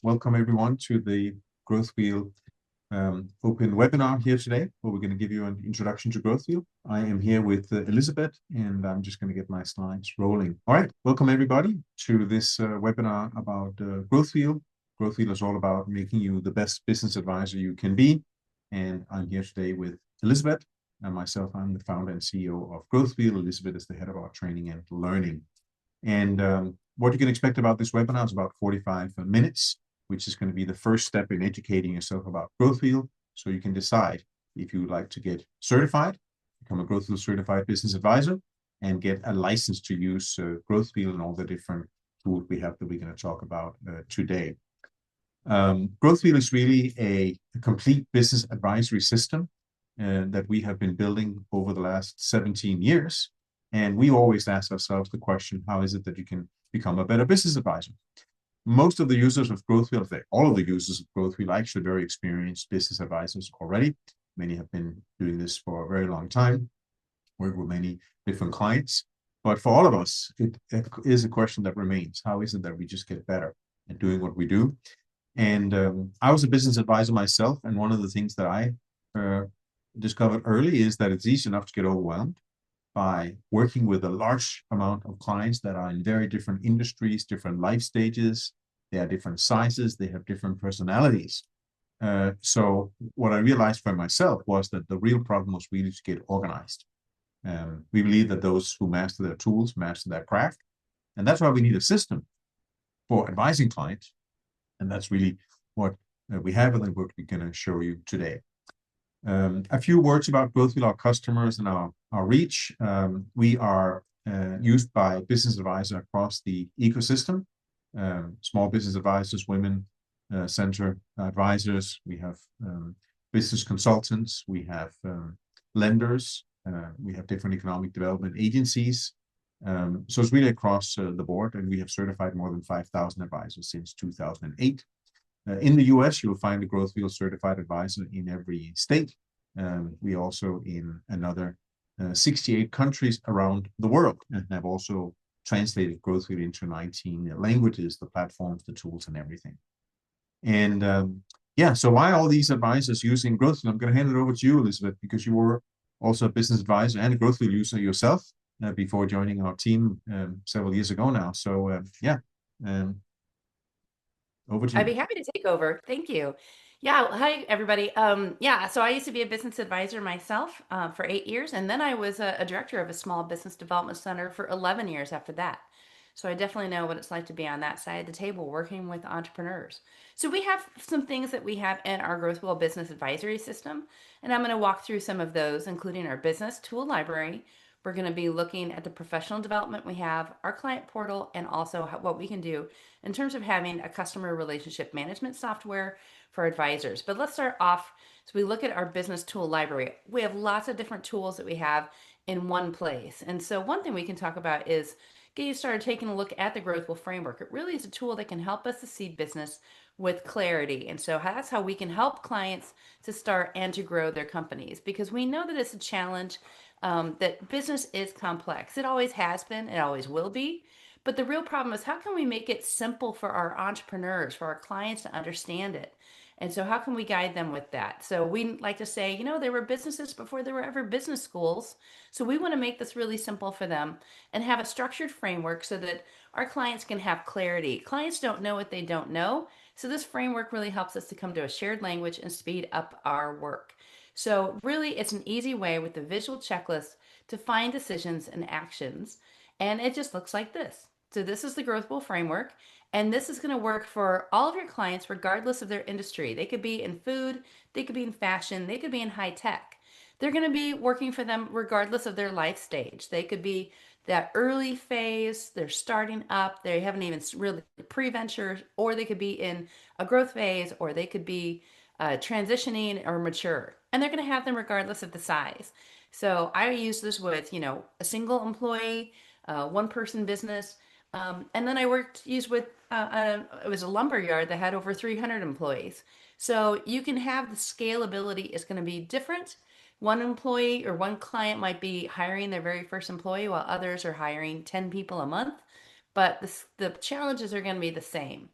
Welcome everyone to the GrowthWheel open webinar here today, where we're going to give you an introduction to GrowthWheel. I am here with Elizabeth, and I'm just going to get my slides rolling. All right, welcome everybody to this webinar about GrowthWheel. GrowthWheel is all about making you the best business advisor you can be, and I'm here today with Elizabeth, and myself. I'm the founder and CEO of GrowthWheel. Elizabeth is the head of our training and learning. And what you can expect about this webinar is about 45 minutes, which is going to be the first step in educating yourself about GrowthWheel, so you can decide if you would like to get certified, become a GrowthWheel certified business advisor, and get a license to use GrowthWheel and all the different tools we have that we're going to talk about today. GrowthWheel is really a complete business advisory system that we have been building over the last 17 years. And we always ask ourselves the question, how is it that you can become a better business advisor? Most of the users of GrowthWheel, all of the users of GrowthWheel, are actually very experienced business advisors already. Many have been doing this for a very long time, work with many different clients. But for all of us, it is a question that remains. How is it that we just get better at doing what we do? And I was a business advisor myself, and one of the things that I discovered early is that it's easy enough to get overwhelmed by working with a large amount of clients that are in very different industries, different life stages. They are different sizes, they have different personalities. So what I realized for myself was that the real problem was really to get organized. We believe that those who master their tools master their craft, and that's why we need a system for advising clients. And that's really what we have and what we're going to show you today. A few words about GrowthWheel, our customers, and our reach. We are used by business advisors across the ecosystem, small business advisors, women center advisors. We have business consultants. We have lenders. We have different economic development agencies. So it's really across the board, and we have certified more than 5,000 advisors since 2008. In the US, you'll find a GrowthWheel certified advisor in every state. We also in another 68 countries around the world, and have also translated GrowthWheel into 19 languages, the platforms, the tools, and everything. And yeah, so why all these advisors using GrowthWheel? I'm going to hand it over to you, Elizabeth, because you were also a business advisor and a GrowthWheel user yourself before joining our team several years ago now. So yeah. Over to you. I'd be happy to take over. Thank you. Yeah, hi everybody. Yeah, so I used to be a business advisor myself for 8 years, and then I was a director of a small business development center for 11 years after that. So I definitely know what it's like to be on that side of the table working with entrepreneurs. So we have some things that we have in our GrowthWheel business advisory system, and I'm going to walk through some of those, including our business tool library. We're going to be looking at the professional development we have, our client portal, and also what we can do in terms of having a customer relationship management software for advisors. But let's start off. So we look at our business tool library. We have lots of different tools that we have in one place. And so one thing we can talk about is get you started taking a look at the GrowthWheel framework. It really is a tool that can help us to see business with clarity. And so that's how we can help clients to start and to grow their companies, because we know that it's a challenge, that business is complex. It always has been, it always will be. But the real problem is, how can we make it simple for our entrepreneurs, for our clients to understand it? And so how can we guide them with that? So we like to say, there were businesses before there were ever business schools. So we want to make this really simple for them and have a structured framework so that our clients can have clarity. Clients don't know what they don't know. So this framework really helps us to come to a shared language and speed up our work. So really, it's an easy way with the visual checklist to find decisions and actions. And it just looks like this. So this is the GrowthWheel framework, and this is going to work for all of your clients regardless of their industry. They could be in food, they could be in fashion, they could be in high tech. They're going to be working for them regardless of their life stage. They could be that early phase, they're starting up, they haven't even really pre-venture, or they could be in a growth phase, or they could be transitioning or mature. And they're going to have them regardless of the size. So I use this with, a single employee, one person business. And then I used with, it was a lumber yard that had over 300 employees. So you can have the scalability is going to be different. One employee or one client might be hiring their very first employee, while others are hiring 10 people a month. But the challenges are going to be the same.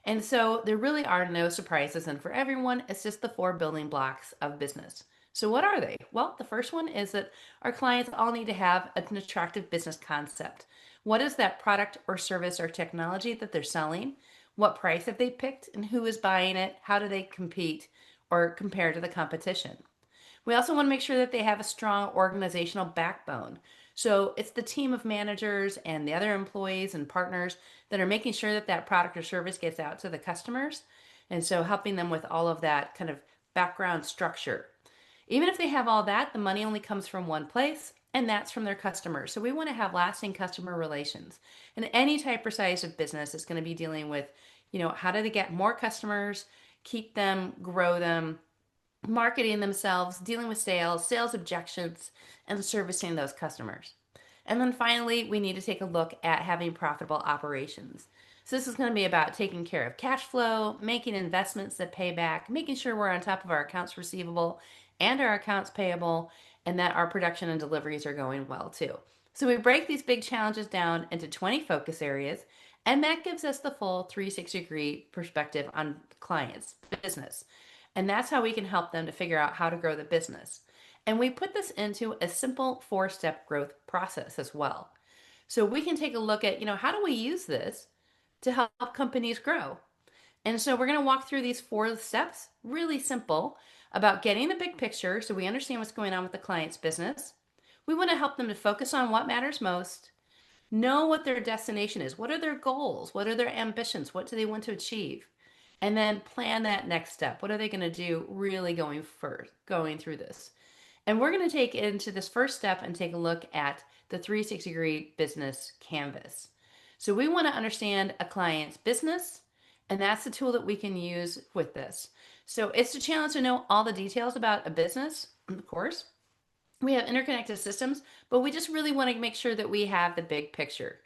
And so there really are no surprises. And for everyone, it's just the four building blocks of business. So, what are they? Well, the first one is that our clients all need to have an attractive business concept. What is that product or service or technology that they're selling? What price have they picked? And who is buying it? How do they compete or compare to the competition? We also want to make sure that they have a strong organizational backbone. So it's the team of managers and the other employees and partners that are making sure that that product or service gets out to the customers. And so helping them with all of that kind of background structure. Even if they have all that, the money only comes from one place, and that's from their customers. So we want to have lasting customer relations. And any type or size of business is going to be dealing with, how do they get more customers, keep them, grow them, marketing themselves, dealing with sales, sales objections, and servicing those customers. And then finally, we need to take a look at having profitable operations. So this is going to be about taking care of cash flow, making investments that pay back, making sure we're on top of our accounts receivable and our accounts payable, and that our production and deliveries are going well too. So we break these big challenges down into 20 focus areas, and that gives us the full 360-degree perspective on clients, business. And that's how we can help them to figure out how to grow the business. And we put this into a simple four-step growth process as well. So we can take a look at, how do we use this to help companies grow? And so we're going to walk through these four steps, really simple, about getting the big picture so we understand what's going on with the client's business. We want to help them to focus on what matters most, know what their destination is, what are their goals, what are their ambitions, what do they want to achieve, and then plan that next step. What are they going to do really going through this? And we're going to take it into this first step and take a look at the 360-degree business canvas. So we want to understand a client's business, and that's the tool that we can use with this. So it's a challenge to know all the details about a business, of course. We have interconnected systems, but we just really want to make sure that we have the big picture.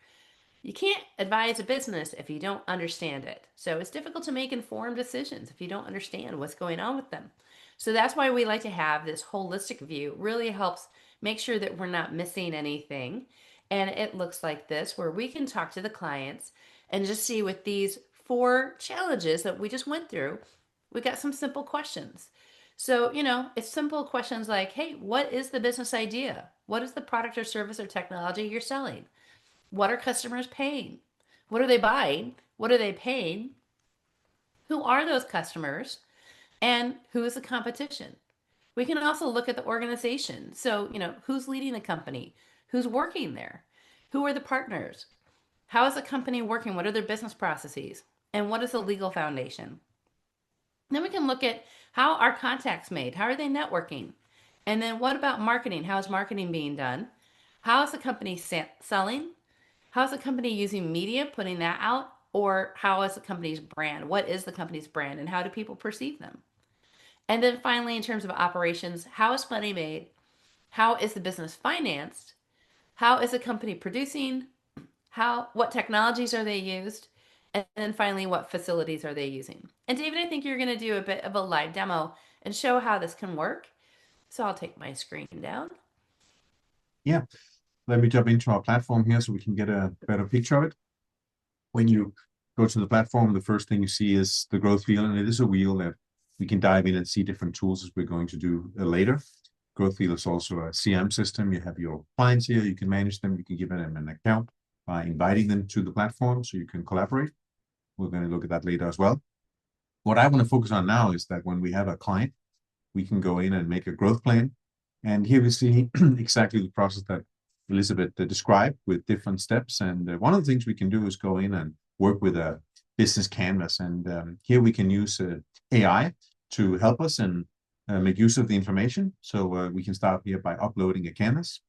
You can't advise a business if you don't understand it. So it's difficult to make informed decisions if you don't understand what's going on with them. So that's why we like to have this holistic view. It really helps make sure that we're not missing anything. And it looks like this, where we can talk to the clients and just see with these four challenges that we just went through, we got some simple questions. So, it's simple questions like, hey, what is the business idea? What is the product or service or technology you're selling? What are customers paying? What are they buying? What are they paying? Who are those customers? And who is the competition? We can also look at the organization. So, who's leading the company? Who's working there? Who are the partners? How is the company working? What are their business processes? And what is the legal foundation? Then we can look at how are contacts made? How are they networking? And then what about marketing? How is marketing being done? How is the company selling? How is the company using media, putting that out? Or how is the company's brand? What is the company's brand and how do people perceive them? And then finally, in terms of operations, how is money made? How is the business financed? How is the company producing? What technologies are they used? And then finally, what facilities are they using? And David, I think you're going to do a bit of a live demo and show how this can work. So I'll take my screen down. Yeah, let me jump into our platform here so we can get a better picture of it. When you go to the platform, the first thing you see is the growth wheel, and it is a wheel that we can dive in and see different tools as we're going to do later. Growth wheel is also a CRM system. You have your clients here, you can manage them, you can give them an account by inviting them to the platform so you can collaborate. We're going to look at that later as well. What I want to focus on now is that when we have a client, we can go in and make a growth plan. And here we see exactly the process that Elizabeth described with different steps. And one of the things we can do is go in and work with a business canvas. And here we can use AI to help us and make use of the information. So we can start here by uploading a canvas.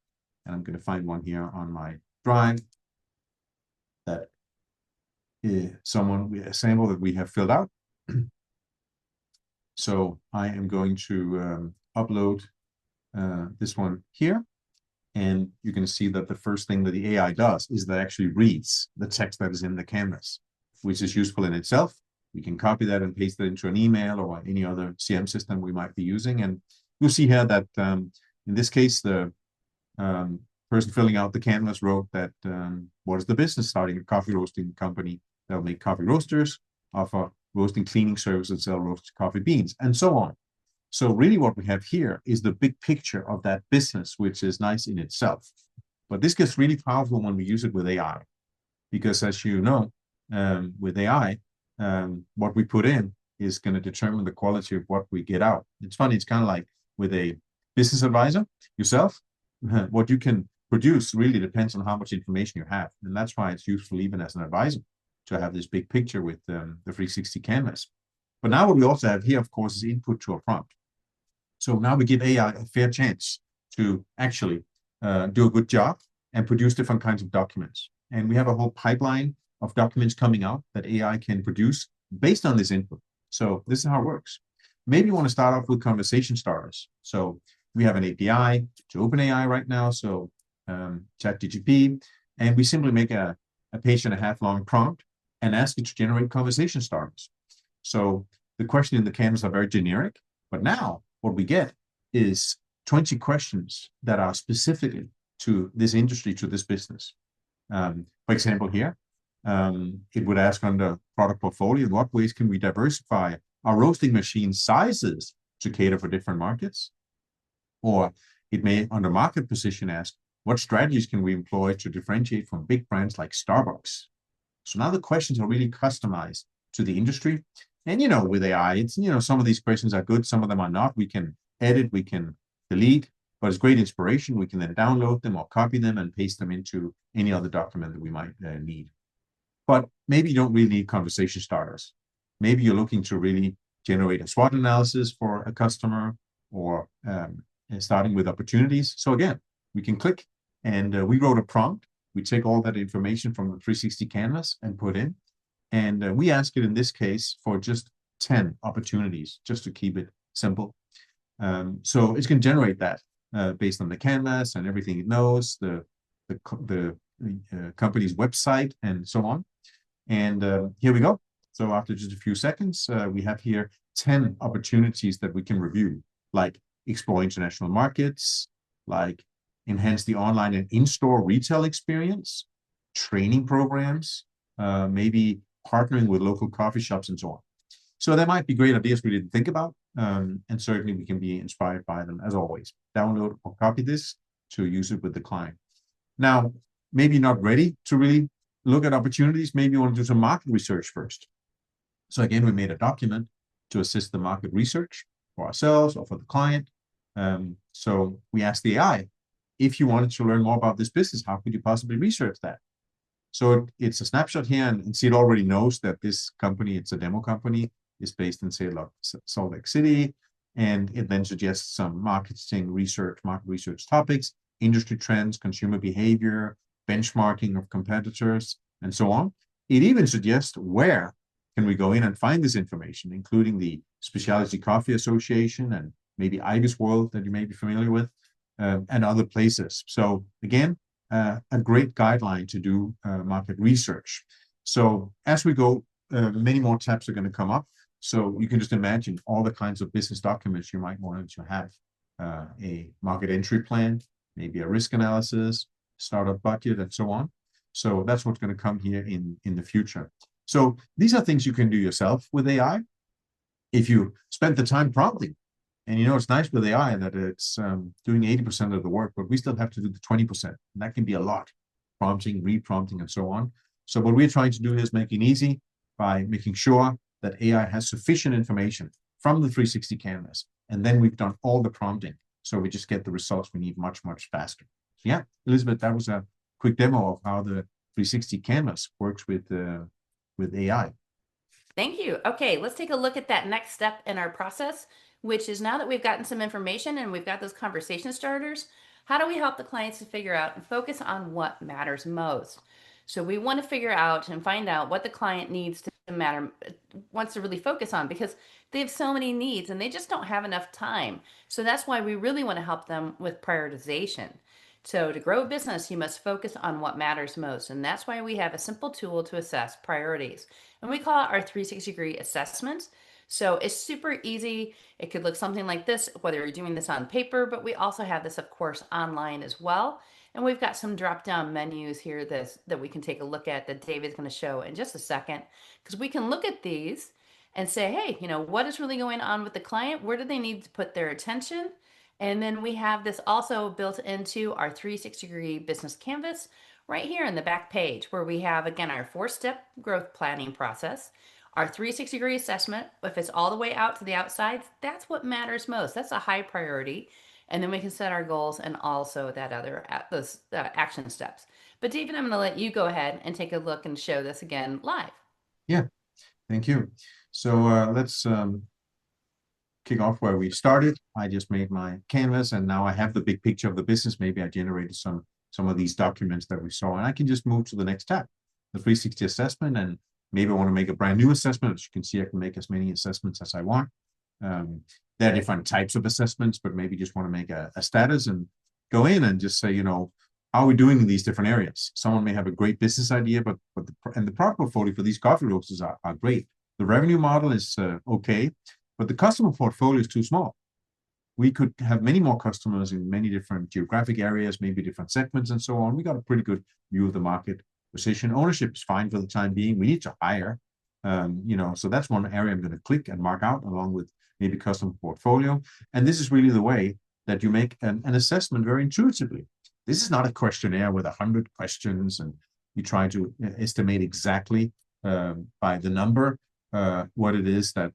And I'm going to find one here on my drive that a sample that we have filled out. So I am going to upload this one here. And you're going to see that the first thing that the AI does is that it actually reads the text that is in the canvas, which is useful in itself. We can copy that and paste it into an email or any other CM system we might be using. And you'll see here that in this case, the person filling out the canvas wrote that what is the business? Starting a coffee roasting company that will make coffee roasters. offer roasting cleaning services, sell roasted coffee beans, and so on. So really what we have here is the big picture of that business, which is nice in itself. But this gets really powerful when we use it with AI, because as you know, with AI, what we put in is going to determine the quality of what we get out. It's funny, it's kind of like with a business advisor yourself, what you can produce really depends on how much information you have. And that's why it's useful even as an advisor to have this big picture with the 360 canvas. But now what we also have here, of course, is input to a prompt. So now we give AI a fair chance to actually do a good job and produce different kinds of documents. And we have a whole pipeline of documents coming out that AI can produce based on this input. So this is how it works. Maybe you want to start off with conversation starters. So we have an API to OpenAI right now, so ChatGPT, and we simply make a page and a half long prompt and ask it to generate conversation starters. So the question in the canvas are very generic, but now what we get is 20 questions that are specifically to this industry, to this business. For example, here, it would ask under product portfolio, in what ways can we diversify our roasting machine sizes to cater for different markets? Or it may, under market position, ask, what strategies can we employ to differentiate from big brands like Starbucks? So now the questions are really customized to the industry. And, with AI, it's, some of these questions are good, some of them are not. We can edit, we can delete, but it's great inspiration. We can then download them or copy them and paste them into any other document that we might need. But maybe you don't really need conversation starters. Maybe you're looking to really generate a SWOT analysis for a customer, or starting with opportunities. So again, we can click and we wrote a prompt. We take all that information from the 360 canvas and put in. And we ask it in this case for just 10 opportunities, just to keep it simple. So it's going to generate that based on the canvas and everything it knows, the company's website, and so on. And here we go. So after just a few seconds, we have here 10 opportunities that we can review, like explore international markets, like enhance the online and in-store retail experience, training programs, maybe partnering with local coffee shops, and so on. So there might be great ideas we didn't think about, and certainly we can be inspired by them, as always. Download or copy this to use it with the client. Now, maybe not ready to really look at opportunities. Maybe you want to do some market research first. So again, we made a document to assist the market research for ourselves or for the client. So we asked the AI, if you wanted to learn more about this business, how could you possibly research that? So it's a snapshot here, and see, it already knows that this company, it's a demo company, is based in, say, Salt Lake City, and it then suggests some market research topics, industry trends, consumer behavior, benchmarking of competitors, and so on. It even suggests where can we go in and find this information, including the Specialty Coffee Association and maybe Ibis World that you may be familiar with, and other places. So again, a great guideline to do market research. So as we go, many more tabs are going to come up. So you can just imagine all the kinds of business documents you might want to have. A market entry plan, maybe a risk analysis, startup budget, and so on. So that's what's going to come here in the future. So these are things you can do yourself with AI if you spend the time prompting. And it's nice with AI that it's doing 80% of the work, but we still have to do the 20%. And that can be a lot, prompting, reprompting, and so on. So what we're trying to do is make it easy by making sure that AI has sufficient information from the 360 canvas. And then we've done all the prompting. So we just get the results we need much, much faster. So yeah, Elizabeth, that was a quick demo of how the 360 canvas works with AI. Thank you. Okay, let's take a look at that next step in our process, which is, now that we've gotten some information and we've got those conversation starters, how do we help the clients to figure out and focus on what matters most? So we want to figure out and find out what the client needs to wants to really focus on, because they have so many needs and they just don't have enough time. So that's why we really want to help them with prioritization. So to grow a business, you must focus on what matters most. And that's why we have a simple tool to assess priorities. And we call it our 360-degree assessment. So it's super easy. It could look something like this, whether you're doing this on paper, but we also have this, of course, online as well. And we've got some drop down menus here that we can take a look at that David's going to show in just a second. Because we can look at these and say, hey, what is really going on with the client? Where do they need to put their attention? And then we have this also built into our 360-degree business canvas right here in the back page where we have, again, our 4-step growth planning process, our 360-degree assessment. If it's all the way out to the outside, that's what matters most. That's a high priority. And then we can set our goals and also that other those action steps. But David, I'm going to let you go ahead and take a look and show this again live. Yeah, thank you. So let's kick off where we started. I just made my canvas and now I have the big picture of the business. Maybe I generated some of these documents that we saw, and I can just move to the next tab, the 360 assessment. And maybe I want to make a brand new assessment. As you can see, I can make as many assessments as I want. There are different types of assessments, but maybe just want to make a status and go in and just say, how are we doing in these different areas? Someone may have a great business idea, but the product portfolio for these coffee roasters are great. The revenue model is okay, but the customer portfolio is too small. We could have many more customers in many different geographic areas, maybe different segments and so on. We got a pretty good view of the market position. Ownership is fine for the time being. We need to hire, so that's one area I'm going to click and mark out along with maybe customer portfolio. And this is really the way that you make an assessment very intuitively. This is not a questionnaire with 100 questions and you try to estimate exactly by the number what it is that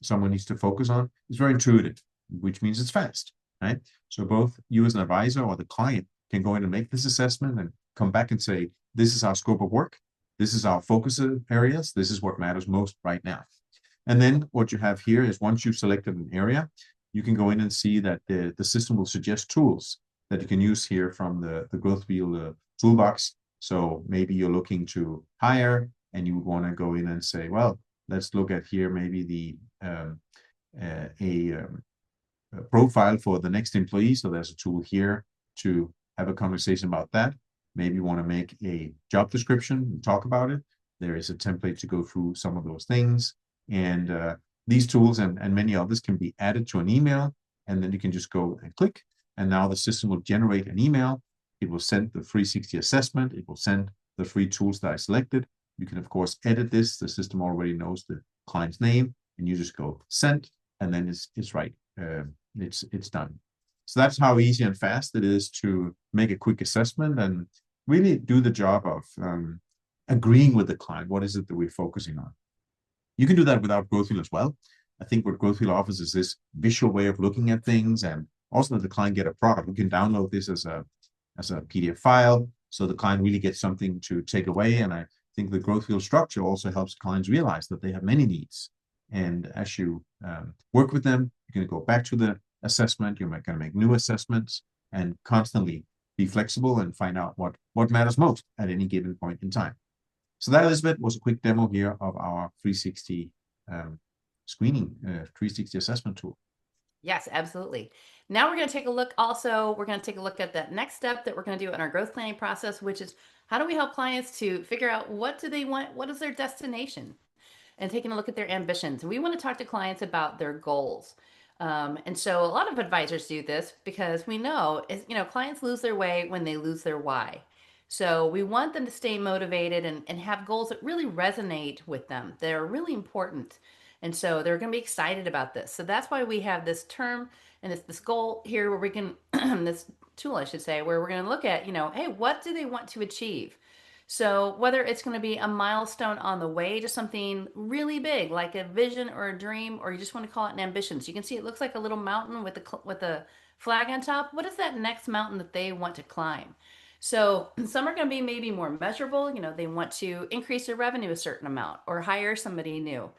someone needs to focus on. It's very intuitive, which means it's fast, right? So both you as an advisor or the client can go in and make this assessment and come back and say, this is our scope of work. This is our focus areas. This is what matters most right now. And then what you have here is once you've selected an area, you can go in and see that the system will suggest tools that you can use here from the GrowthWheel toolbox. So maybe you're looking to hire and you want to go in and say, well, let's look at here maybe a profile for the next employee. So there's a tool here to have a conversation about that. Maybe you want to make a job description and talk about it. There is a template to go through some of those things. And these tools and many others can be added to an email. And then you can just go and click. And now the system will generate an email. It will send the 360 assessment. It will send the free tools that I selected. You can, of course, edit this. The system already knows the client's name. And you just go send. And then it's right. It's done. So that's how easy and fast it is to make a quick assessment and really do the job of agreeing with the client. What is it that we're focusing on? You can do that without GrowthWheel as well. I think what GrowthWheel offers is this visual way of looking at things, and also that the client get a product. We can download this as a PDF file, so the client really gets something to take away. And I think the GrowthWheel structure also helps clients realize that they have many needs. And as you work with them, you're going to go back to the assessment. You're going to make new assessments and constantly be flexible and find out what matters most at any given point in time. So that, Elizabeth, was a quick demo here of our 360 screening, 360 assessment tool. Yes, absolutely. Now we're going to take a look also, we're going to take a look at that next step that we're going to do in our growth planning process, which is how do we help clients to figure out what do they want, what is their destination, and taking a look at their ambitions. And we want to talk to clients about their goals. And so a lot of advisors do this because we know clients lose their way when they lose their why. So we want them to stay motivated and have goals that really resonate with them. They're really important. And so they're going to be excited about this. So that's why we have this term and this goal here where we can, this tool, I should say, where we're going to look at, hey, what do they want to achieve? So whether it's going to be a milestone on the way to something really big, like a vision or a dream, or you just want to call it an ambition. So you can see it looks like a little mountain with a flag on top. What is that next mountain that they want to climb? So some are going to be maybe more measurable. They want to increase their revenue a certain amount or hire somebody new.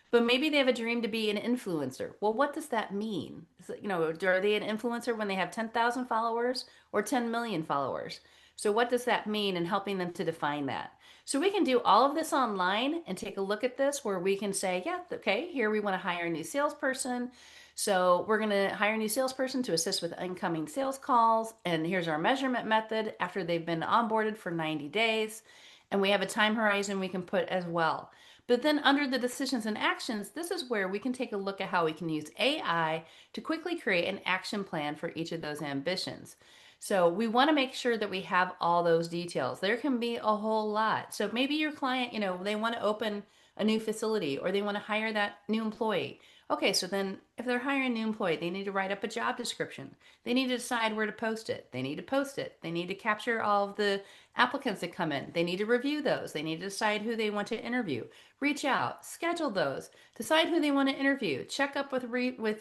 But maybe they have a dream to be an influencer. Well, what does that mean? Are they an influencer when they have 10,000 followers or 10 million followers? So what does that mean, and helping them to define that? So we can do all of this online and take a look at this where we can say, yeah, okay, here we want to hire a new salesperson. So we're going to hire a new salesperson to assist with incoming sales calls. And here's our measurement method after they've been onboarded for 90 days. And we have a time horizon we can put as well. But then under the decisions and actions, this is where we can take a look at how we can use AI to quickly create an action plan for each of those ambitions. So we want to make sure that we have all those details. There can be a whole lot. So maybe your client, they want to open a new facility or they want to hire that new employee. Okay, so then if they're hiring a new employee, they need to write up a job description. They need to decide where to post it. They need to post it. They need to capture all of the applicants that come in. They need to review those. They need to decide who they want to interview. Reach out, schedule those, decide who they want to interview, check up with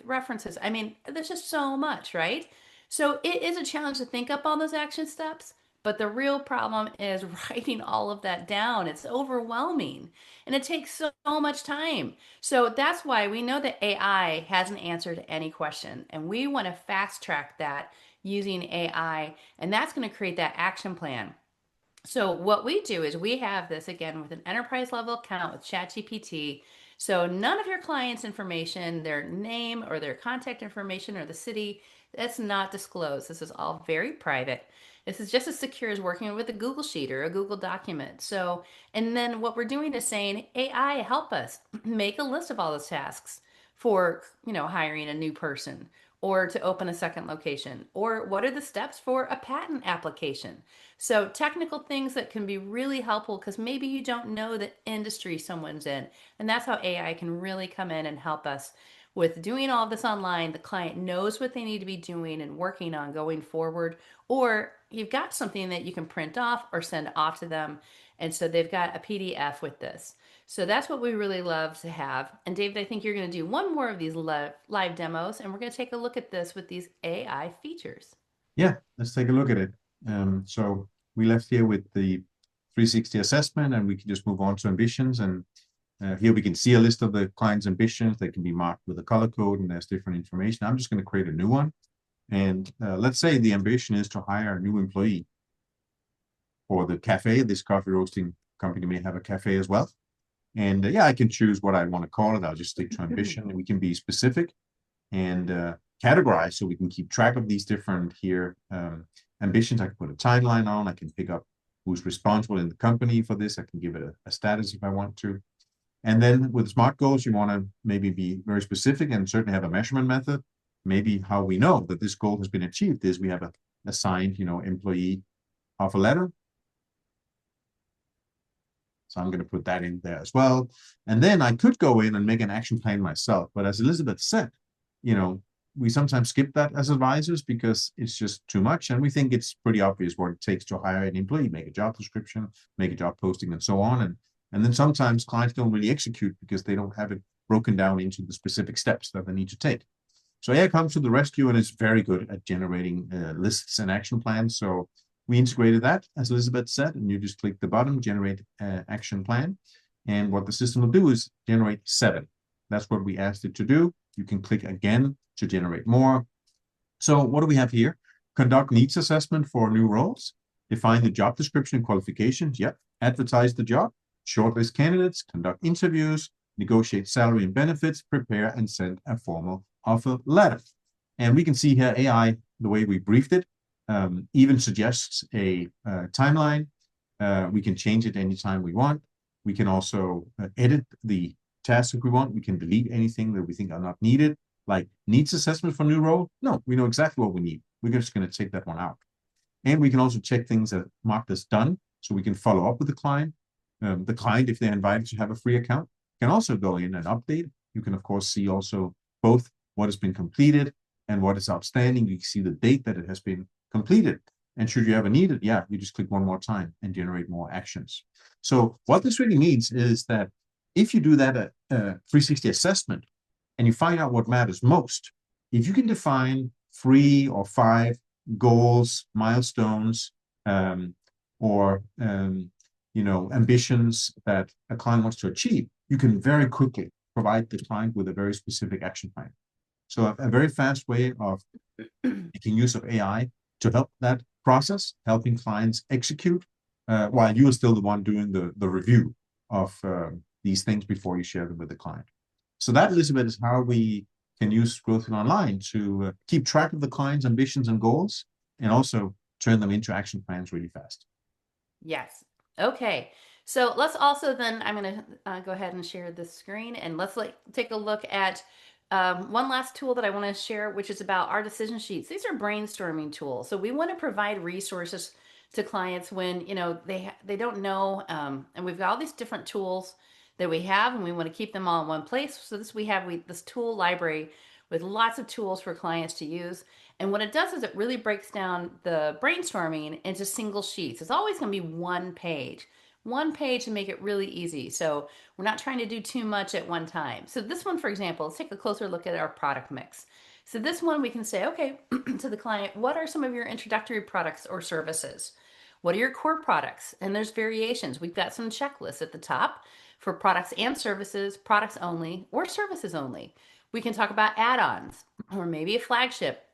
references. I mean, there's just so much, right? So it is a challenge to think up all those action steps, but the real problem is writing all of that down. It's overwhelming and it takes so much time. So that's why we know that AI hasn't answered any question, and we want to fast track that using AI, and that's going to create that action plan. So what we do is we have this again with an enterprise level account with ChatGPT. So none of your clients' information, their name or their contact information or the city, that's not disclosed. This is all very private. This is just as secure as working with a Google Sheet or a Google document. So, and then what we're doing is saying, AI, help us make a list of all those tasks for, hiring a new person or to open a second location, or what are the steps for a patent application. So, technical things that can be really helpful because maybe you don't know the industry someone's in. And that's how AI can really come in and help us with doing all of this online. The client knows what they need to be doing and working on going forward. Or you've got something that you can print off or send off to them. And so they've got a PDF with this. So that's what we really love to have. And David, I think you're going to do one more of these live demos, and we're going to take a look at this with these AI features. Yeah, let's take a look at it. So we left here with the 360 assessment, and we can just move on to ambitions. And here we can see a list of the client's ambitions. They can be marked with a color code, and there's different information. I'm just going to create a new one. And let's say the ambition is to hire a new employee for the cafe. This coffee roasting company may have a cafe as well. And yeah, I can choose what I want to call it. I'll just stick to ambition. And we can be specific and categorize so we can keep track of these different here ambitions. I can put a timeline on. I can pick up who's responsible in the company for this. I can give it a status if I want to. And then with SMART goals, you want to maybe be very specific and certainly have a measurement method. Maybe how we know that this goal has been achieved is we have a assigned, employee offer letter. So I'm going to put that in there as well. And then I could go in and make an action plan myself. But as Elizabeth said, we sometimes skip that as advisors because it's just too much. And we think it's pretty obvious what it takes to hire an employee, make a job description, make a job posting, and so on. And then sometimes clients don't really execute because they don't have it broken down into the specific steps that they need to take. So AI comes to the rescue and is very good at generating lists and action plans. So we integrated that, as Elizabeth said, and you just click the button, generate action plan. And what the system will do is generate 7. That's what we asked it to do. You can click again to generate more. So what do we have here? Conduct needs assessment for new roles. Define the job description and qualifications. Yep. Advertise the job. Shortlist candidates. Conduct interviews. Negotiate salary and benefits. Prepare and send a formal offer letter. And we can see here AI, the way we briefed it, even suggests a timeline. We can change it anytime we want. We can also edit the tasks if we want. We can delete anything that we think are not needed, like needs assessment for new role. No, we know exactly what we need. We're just going to take that one out. And we can also check things that marked as done, so we can follow up with the client. The client, if they're invited to have a free account, can also go in and update. You can, of course, see also both what has been completed and what is outstanding. You can see the date that it has been completed. And should you ever need it, yeah, you just click one more time and generate more actions. So what this really means is that if you do that 360 assessment and you find out what matters most, if you can define 3 or 5 goals, milestones, or ambitions that a client wants to achieve, you can very quickly provide the client with a very specific action plan. So a very fast way of making use of AI to help that process, helping clients execute, while you are still the one doing the review of these things before you share them with the client. So that, Elizabeth, is how we can use GrowthWheel Online to keep track of the client's ambitions and goals, and also turn them into action plans really fast. Yes. Okay. So let's also then, I'm going to go ahead and share the screen, and let's take a look at One last tool that I want to share, which is about our decision sheets. These are brainstorming tools. So we want to provide resources to clients when they don't know, and we've got all these different tools that we have, and we want to keep them all in one place. So this tool library with lots of tools for clients to use. And what it does is it really breaks down the brainstorming into single sheets. It's always going to be one page to make it really easy. So we're not trying to do too much at one time. So this one, for example, let's take a closer look at our product mix. So this one we can say, okay, to the client, what are some of your introductory products or services? What are your core products? And there's variations. We've got some checklists at the top for products and services, products only, or services only. We can talk about add-ons or maybe a flagship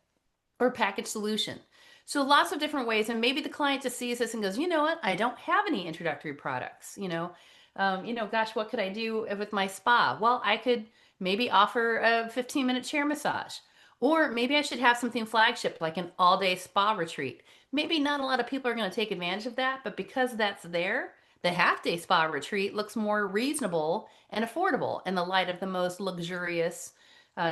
or package solution. So lots of different ways, and maybe the client just sees this and goes, you know what? I don't have any introductory products. Gosh, what could I do with my spa? Well, I could maybe offer a 15-minute chair massage, or maybe I should have something flagship like an all-day spa retreat. Maybe not a lot of people are going to take advantage of that, but because that's there, the half-day spa retreat looks more reasonable and affordable in the light of the most luxurious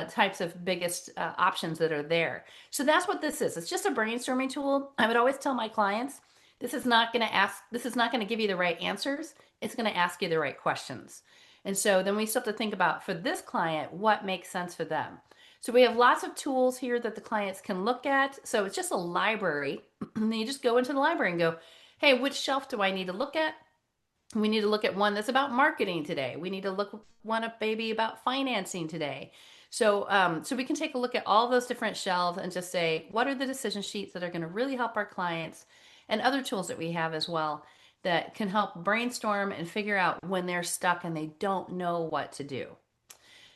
types of biggest options that are there. So that's what this is. It's just a brainstorming tool. I would always tell my clients, this is not going to give you the right answers. It's going to ask you the right questions. And so then we still have to think about for this client, what makes sense for them. So we have lots of tools here that the clients can look at. So it's just a library. And then you just go into the library and go, hey, which shelf do I need to look at? We need to look at one that's about marketing today. We need to look one up maybe about financing today. So we can take a look at all those different shelves and just say, what are the decision sheets that are going to really help our clients, and other tools that we have as well that can help brainstorm and figure out when they're stuck and they don't know what to do.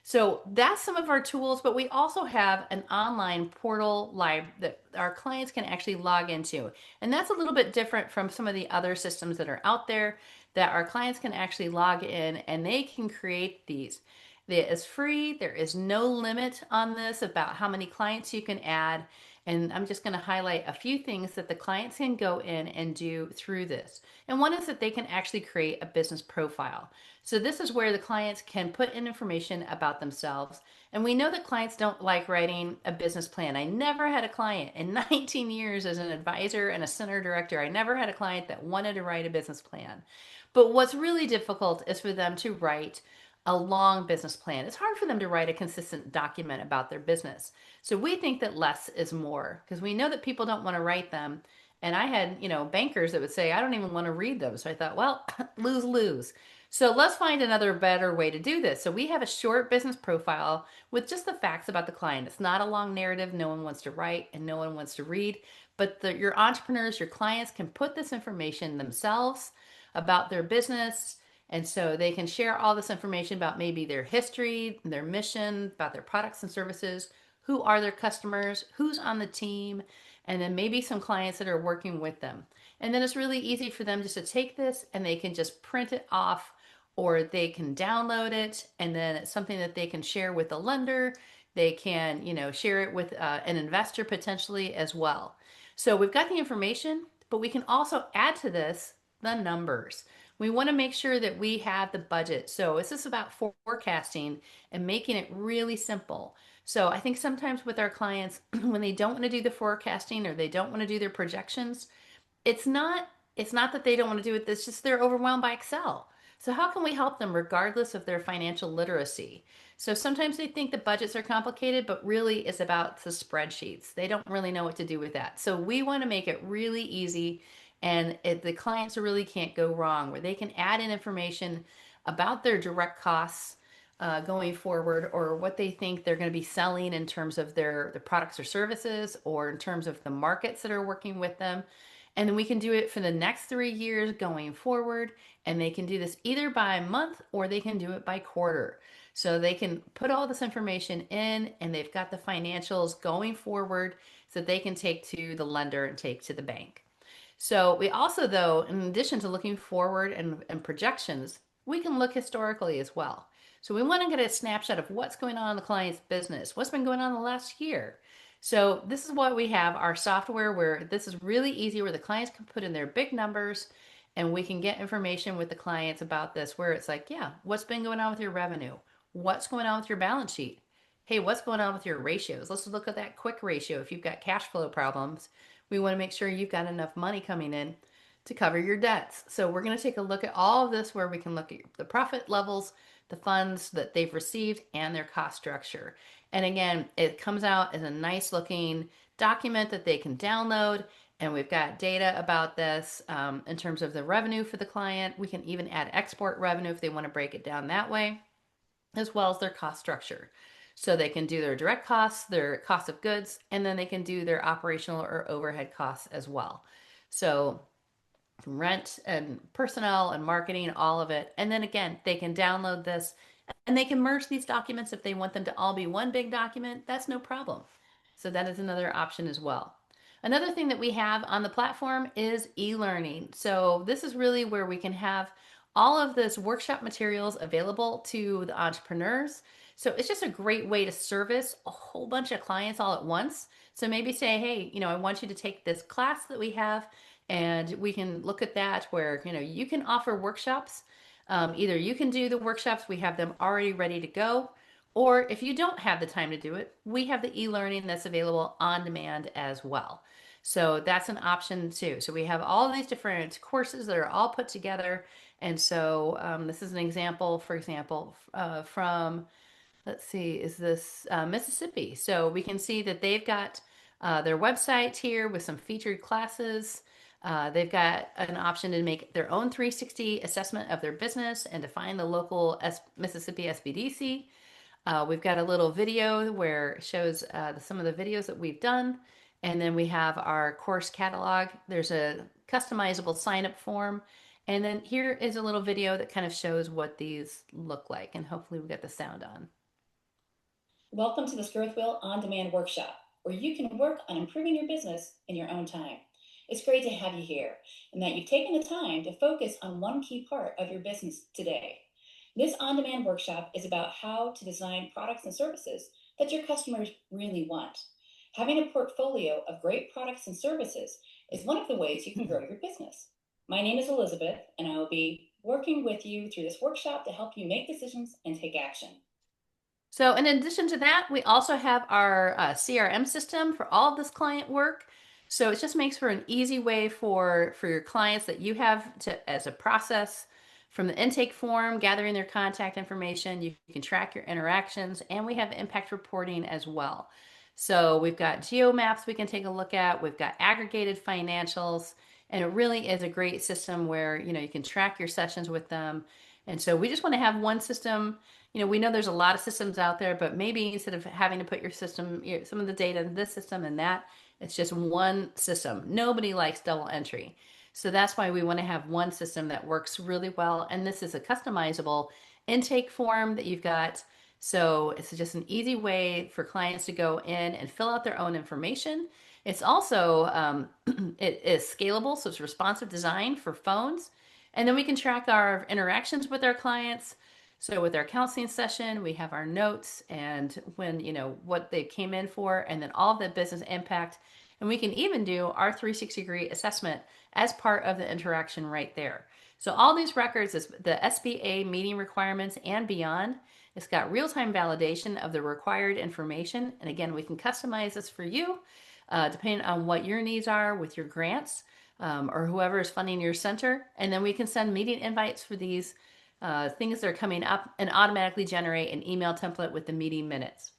So that's some of our tools, but we also have an online portal live that our clients can actually log into. And that's a little bit different from some of the other systems that are out there that our clients can actually log in and they can create these. It is free. There is no limit on this about how many clients you can add. And I'm just going to highlight a few things that the clients can go in and do through this. And one is that they can actually create a business profile. So this is where the clients can put in information about themselves. And we know that clients don't like writing a business plan. I never had a client in 19 years as an advisor and a center director. I never had a client that wanted to write a business plan. But what's really difficult is for them to write a long business plan. It's hard for them to write a consistent document about their business. So we think that less is more because we know that people don't want to write them. And I had, bankers that would say, I don't even want to read them. So I thought, well, lose, lose. So let's find another better way to do this. So we have a short business profile with just the facts about the client. It's not a long narrative. No one wants to write and no one wants to read. But your entrepreneurs, your clients can put this information themselves about their business, and so they can share all this information about maybe their history, their mission, about their products and services, who are their customers, who's on the team, and then maybe some clients that are working with them. And then it's really easy for them just to take this and they can just print it off or they can download it, and then it's something that they can share with a lender. They can, share it with an investor potentially as well. So we've got the information, but we can also add to this the numbers. We want to make sure that we have the budget. So this is about forecasting and making it really simple. So I think sometimes with our clients, when they don't want to do the forecasting or they don't want to do their projections, it's not it's not that they don't want to do it, it's just they're overwhelmed by Excel. So how can we help them regardless of their financial literacy? So sometimes they think the budgets are complicated, but really it's about the spreadsheets. They don't really know what to do with that. So we want to make it really easy, and the clients really can't go wrong, where they can add in information about their direct costs going forward, or what they think they're going to be selling in terms of their products or services, or in terms of the markets that are working with them. And then we can do it for the next 3 years going forward. And they can do this either by month or they can do it by quarter. So they can put all this information in and they've got the financials going forward so they can take to the lender and take to the bank. So we also, though, in addition to looking forward and projections, we can look historically as well. So we want to get a snapshot of what's going on in the client's business, what's been going on the last year. So this is what we have, our software, where this is really easy, where the clients can put in their big numbers and we can get information with the clients about this, where it's like, yeah, what's been going on with your revenue? What's going on with your balance sheet? hey, what's going on with your ratios? Let's look at that quick ratio. If you've got cash flow problems, we want to make sure you've got enough money coming in to cover your debts. So we're going to take a look at all of this where we can look at the profit levels, the funds that they've received, and their cost structure. And again, it comes out as a nice looking document that they can download. And we've got data about this in terms of the revenue for the client. We can even add export revenue if they want to break it down that way, as well as their cost structure. So they can do their direct costs, their cost of goods, and then they can do their operational or overhead costs as well. So rent and personnel and marketing, all of it. And then again, they can download this and they can merge these documents if they want them to all be one big document. That's no problem. So that is another option as well. Another thing that we have on the platform is e-learning. So this is really where we can have all of this workshop materials available to the entrepreneurs. So it's just a great way to service a whole bunch of clients all at once. So maybe say, hey, I want you to take this class that we have, and we can look at that where you can offer workshops. Either you can do the workshops, we have them already ready to go, or if you don't have the time to do it, we have the e-learning that's available on demand as well. So that's an option too. So we have all these different courses that are all put together. And so this is an example, for example, from, let's see, is this Mississippi? So we can see that they've got their website here with some featured classes. They've got an option to make their own 360 assessment of their business and to find the local Mississippi SBDC. We've got a little video where it shows some of the videos that we've done. And then we have our course catalog. There's a customizable sign up form. And then here is a little video that kind of shows what these look like. And hopefully we get the sound on. Welcome to this GrowthWheel on-demand workshop, where you can work on improving your business in your own time. It's great to have you here and that you've taken the time to focus on one key part of your business today. This on-demand workshop is about how to design products and services that your customers really want. Having a portfolio of great products and services is one of the ways you can grow your business. My name is Elizabeth, and I will be working with you through this workshop to help you make decisions and take action. So in addition to that, we also have our CRM system for all of this client work. So it just makes for an easy way for your clients that you have to as a process from the intake form, gathering their contact information. You can track your interactions, and we have impact reporting as well. So we've got geo maps we can take a look at. We've got aggregated financials, and it really is a great system where you can track your sessions with them. And so we just want to have one system. We know there's a lot of systems out there, but maybe instead of having to put your system, some of the data in this system and that, it's just one system. Nobody likes double entry. So that's why we want to have one system that works really well. And this is a customizable intake form that you've got. So it's just an easy way for clients to go in and fill out their own information. It's also, it is scalable, so it's responsive design for phones. And then we can track our interactions with our clients. So with our counseling session, we have our notes and when, what they came in for, and then all of the business impact. And we can even do our 360-degree assessment as part of the interaction right there. So all these records is the SBA meeting requirements and beyond. It's got real-time validation of the required information. And again, we can customize this for you depending on what your needs are with your grants or whoever is funding your center. And then we can send meeting invites for these things that are coming up and automatically generate an email template with the meeting minutes.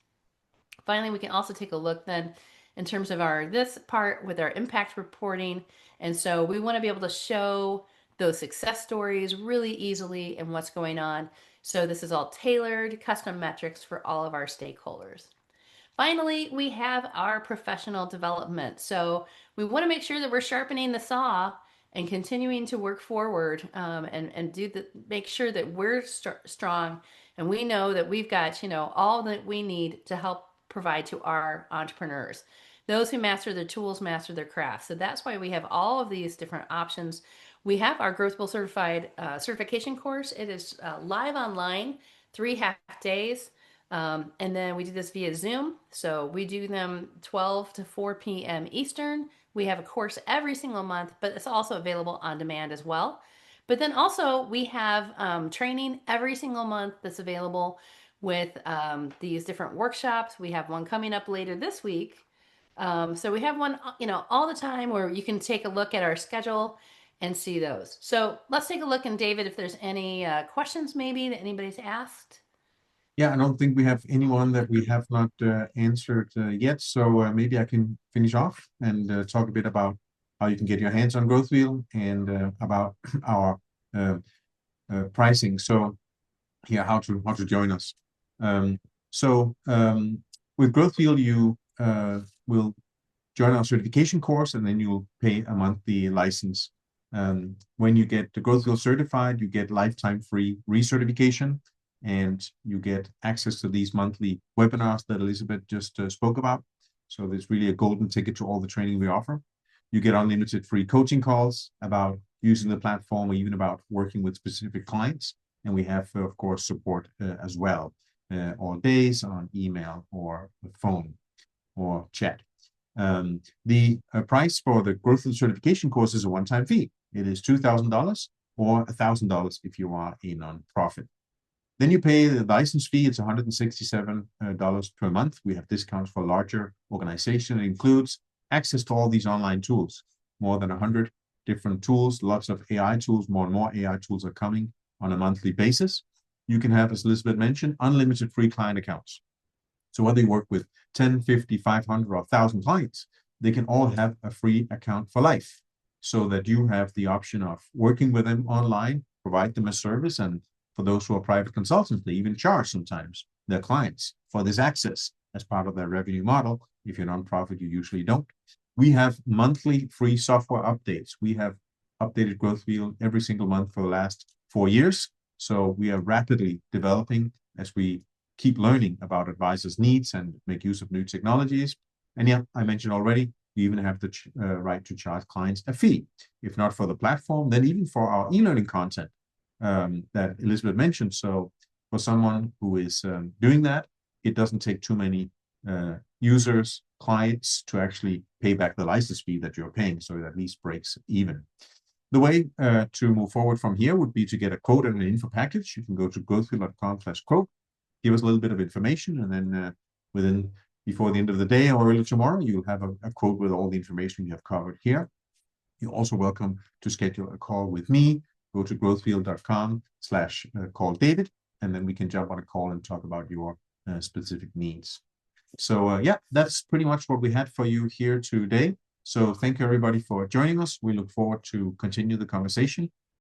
Finally, we can also take a look then in terms of this part with our impact reporting. And so we want to be able to show those success stories really easily and what's going on. So this is all tailored custom metrics for all of our stakeholders. Finally, we have our professional development. So we want to make sure that we're sharpening the saw and continuing to work forward and make sure that we're strong and we know that we've got all that we need to help provide to our entrepreneurs. Those who master their tools master their craft. So that's why we have all of these different options. We have our GrowthWheel certified certification course. It is live online, 3 half days. And then we do this via Zoom. So we do them 12 to 4 p.m. Eastern. We have a course every single month, but it's also available on demand as well. But then also we have training every single month that's available with these different workshops. We have one coming up later this week. So we have one, all the time where you can take a look at our schedule and see those. So let's take a look. And David, if there's any questions maybe that anybody's asked. Yeah, I don't think we have anyone that we have not answered yet. So maybe I can finish off and talk a bit about how you can get your hands on GrowthWheel and about our pricing. So here, how to join us. So with GrowthWheel, you will join our certification course, and then you'll pay a monthly license. When you get the GrowthWheel certified, you get lifetime free recertification, and you get access to these monthly webinars that Elizabeth just spoke about. So there's really a golden ticket to all the training we offer. You get unlimited free coaching calls about using the platform, or even about working with specific clients. And we have, of course, support as well, all days on email or phone or chat. The price for the GrowthWheel certification course is a one-time fee. It is $2,000 or $1,000 if you are a nonprofit. Then you pay the license fee. It's $167 per month. We have discounts for larger organizations. It includes access to all these online tools, more than 100 different tools, lots of AI tools. More and more AI tools are coming on a monthly basis. You can have, as Elizabeth mentioned, unlimited free client accounts. So whether you work with 10, 50, 500, or 1,000 clients, they can all have a free account for life, so that you have the option of working with them online, provide them a service, and for those who are private consultants, they even charge sometimes their clients for this access as part of their revenue model. If you're a nonprofit, you usually don't. We have monthly free software updates. We have updated GrowthWheel every single month for the last 4 years. So we are rapidly developing as we keep learning about advisors' needs and make use of new technologies. And yeah, I mentioned already, you even have the right to charge clients a fee, if not for the platform, then even for our e-learning content that Elizabeth mentioned. So for someone who is doing that, it doesn't take too many users, clients to actually pay back the license fee that you're paying, so it at least breaks even. The way to move forward from here would be to get a quote and an info package. You can go to growthwheel.com/quote, give us a little bit of information, and then before the end of the day or early tomorrow, you'll have a quote with all the information you have covered here. You're also welcome to schedule a call with me. Go to growthwheel.com/call David, and then we can jump on a call and talk about your specific needs. So yeah, that's pretty much what we had for you here today. So thank you everybody for joining us. We look forward to continue the conversation